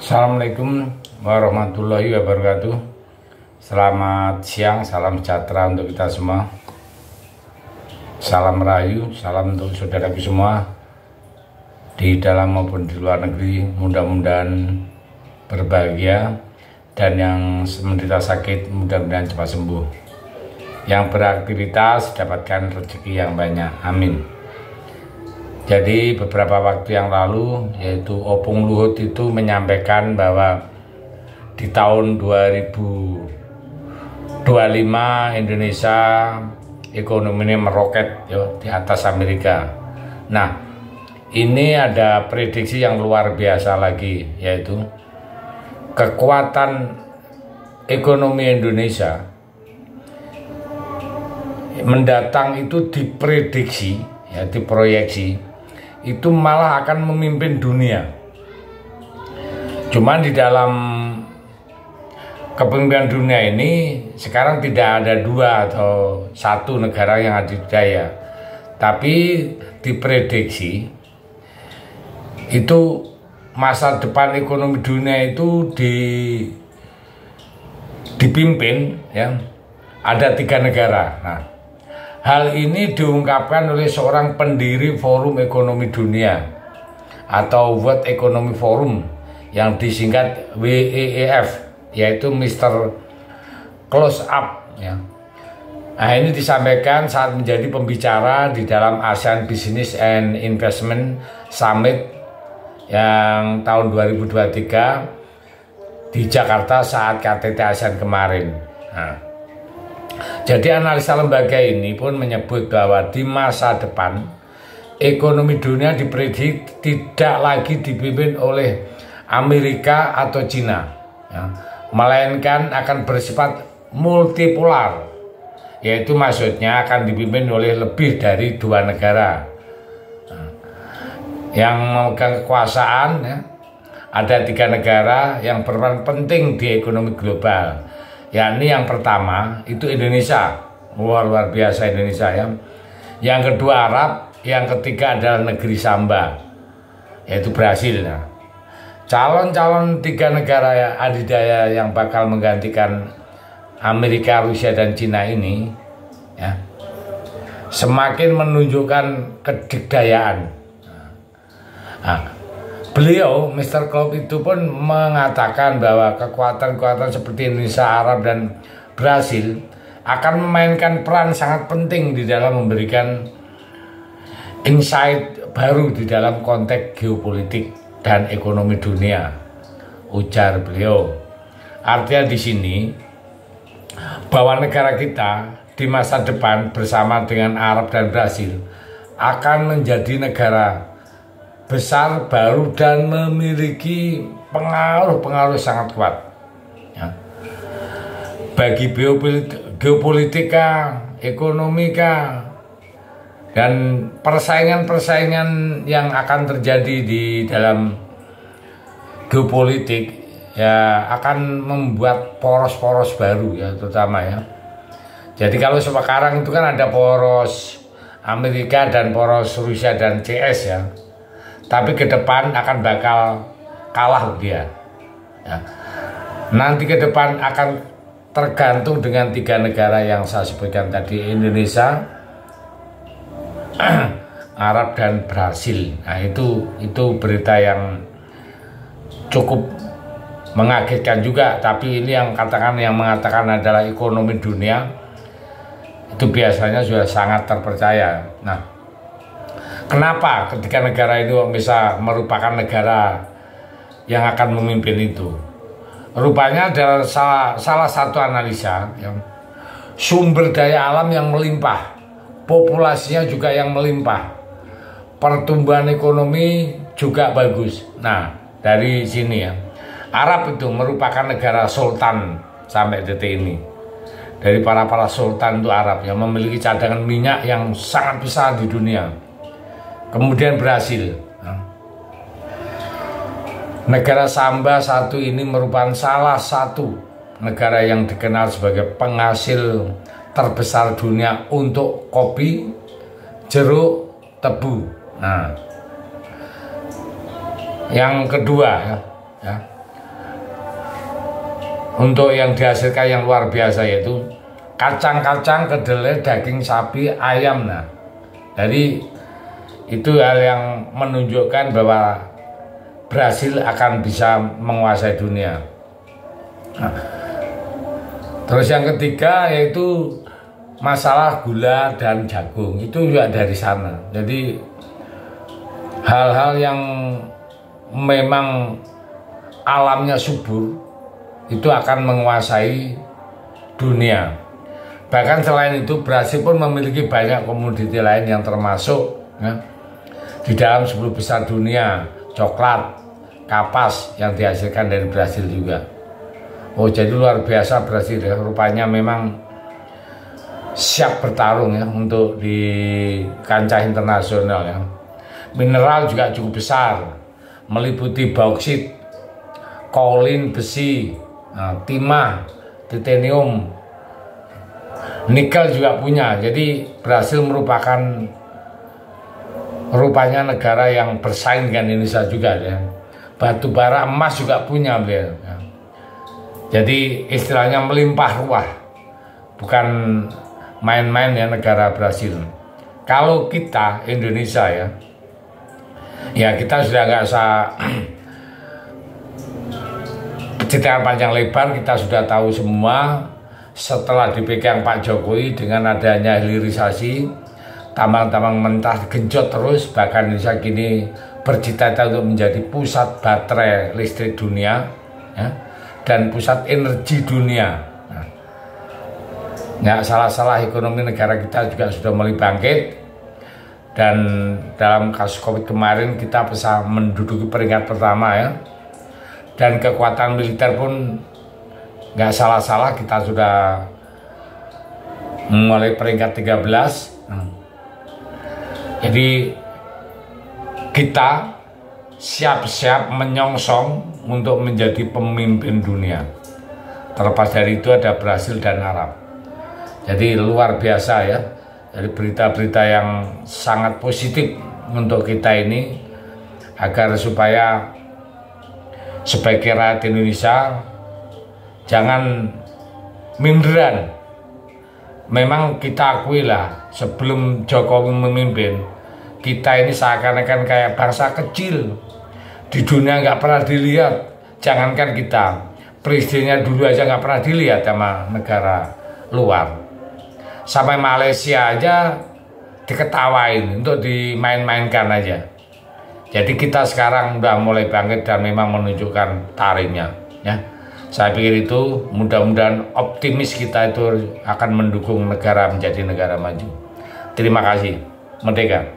Assalamualaikum warahmatullahi wabarakatuh. Selamat siang, salam sejahtera untuk kita semua. Salam rahayu, salam untuk saudaraku semua di dalam maupun di luar negeri. Mudah-mudahan berbahagia, dan yang menderita sakit mudah-mudahan cepat sembuh. Yang beraktivitas dapatkan rezeki yang banyak, amin. Jadi beberapa waktu yang lalu, yaitu Opung Luhut itu menyampaikan bahwa di tahun 2025 Indonesia ekonominya meroket di atas Amerika. Nah, ini ada prediksi yang luar biasa lagi, yaitu kekuatan ekonomi Indonesia mendatang itu diprediksi, diproyeksi itu malah akan memimpin dunia. Cuman di dalam kepemimpinan dunia ini sekarang tidak ada dua atau satu negara yang adidaya, tapi diprediksi itu masa depan ekonomi dunia itu dipimpin ada 3 negara. Nah, hal ini diungkapkan oleh seorang pendiri Forum Ekonomi Dunia atau World Economic Forum yang disingkat WEF, yaitu Mr. Close Up. Nah, ini disampaikan saat menjadi pembicara di dalam ASEAN Business and Investment Summit yang tahun 2023 di Jakarta saat KTT ASEAN kemarin. Nah, jadi analisa lembaga ini pun menyebut bahwa di masa depan ekonomi dunia diprediksi tidak lagi dipimpin oleh Amerika atau Cina, melainkan akan bersifat multipolar, yaitu maksudnya akan dipimpin oleh lebih dari 2 negara yang memegang kekuasaan. Ada 3 negara yang berperan penting di ekonomi global, yakni yang pertama itu Indonesia, luar biasa Indonesia yang kedua Arab, yang ketiga adalah negeri Samba, yaitu Brasil. Calon-calon 3 negara adidaya yang bakal menggantikan Amerika, Rusia, dan Cina ini semakin menunjukkan kedikdayaan. Beliau, Mr. Klopp itu pun mengatakan bahwa kekuatan-kekuatan seperti Indonesia, Arab, dan Brasil akan memainkan peran sangat penting di dalam memberikan insight baru di dalam konteks geopolitik dan ekonomi dunia, ujar beliau. Artinya di sini bahwa negara kita di masa depan bersama dengan Arab dan Brasil akan menjadi negara besar baru dan memiliki pengaruh sangat kuat bagi geopolitika, ekonomika, dan persaingan yang akan terjadi di dalam geopolitik akan membuat poros-poros baru terutama Jadi kalau sekarang itu kan ada poros Amerika dan poros Rusia dan CS tapi ke depan akan bakal kalah dia. Nanti ke depan akan tergantung dengan 3 negara yang saya sebutkan tadi, Indonesia, Arab, dan Brasil. Nah, itu berita yang cukup mengagetkan juga. Tapi ini yang mengatakan adalah ekonomi dunia itu biasanya sudah sangat terpercaya. Nah, kenapa ketika negara itu bisa merupakan negara yang akan memimpin itu? Rupanya adalah salah satu analisa sumber daya alam yang melimpah, populasinya juga yang melimpah, pertumbuhan ekonomi juga bagus. Nah, dari sini Arab itu merupakan negara sultan sampai detik ini. Dari para sultan itu Arab yang memiliki cadangan minyak yang sangat besar di dunia. Kemudian Brasil, negara Samba satu ini merupakan salah satu negara yang dikenal sebagai penghasil terbesar dunia untuk kopi, jeruk, tebu. Nah, yang kedua untuk yang dihasilkan yang luar biasa, yaitu kacang-kacang, kedelai, daging sapi, ayam. Nah, jadi itu hal yang menunjukkan bahwa Brasil akan bisa menguasai dunia. Nah, terus yang ketiga yaitu masalah gula dan jagung, itu juga dari sana. Jadi hal-hal yang memang alamnya subur itu akan menguasai dunia. Bahkan selain itu, Brasil pun memiliki banyak komoditi lain yang termasuk ya, di dalam 10 besar dunia, coklat, kapas yang dihasilkan dari Brasil juga. Oh, jadi luar biasa Brasil ya, rupanya memang siap bertarung ya untuk di kancah internasional ya. Mineral juga cukup besar, meliputi bauksit, kaolin, besi, timah, titanium, nikel juga punya. Jadi Brasil merupakan rupanya negara yang bersaing dengan Indonesia juga ya. Batu bara, emas juga punya beliau ya. Jadi istilahnya melimpah ruah, bukan main-main ya negara Brasil. Kalau kita Indonesia ya kita sudah nggak usah cerita panjang lebar, kita sudah tahu semua. Setelah dipegang Pak Jokowi dengan adanya hilirisasi, tambang-tambang mentah genjot terus, bahkan Indonesia kini bercita-cita untuk menjadi pusat baterai listrik dunia ya, dan pusat energi dunia. Nah, nggak salah-salah ekonomi negara kita juga sudah mulai bangkit, dan dalam kasus COVID kemarin kita bisa menduduki peringkat pertama ya, dan kekuatan militer pun nggak salah-salah kita sudah mulai peringkat 13. Jadi kita siap-siap menyongsong untuk menjadi pemimpin dunia. Terlepas dari itu ada Brasil dan Arab. Jadi luar biasa ya. Jadi berita-berita yang sangat positif untuk kita ini, agar supaya sebagai rakyat Indonesia jangan minderan. Memang kita akui lah, sebelum Jokowi memimpin, kita ini seakan-akan kayak bangsa kecil di dunia, nggak pernah dilihat. Jangankan kita, presidennya dulu aja nggak pernah dilihat sama negara luar. Sampai Malaysia aja diketawain untuk dimain-mainkan aja. Jadi kita sekarang udah mulai bangkit dan memang menunjukkan taringnya ya. Saya pikir itu mudah-mudahan optimis kita itu akan mendukung negara menjadi negara maju. Terima kasih. Merdeka.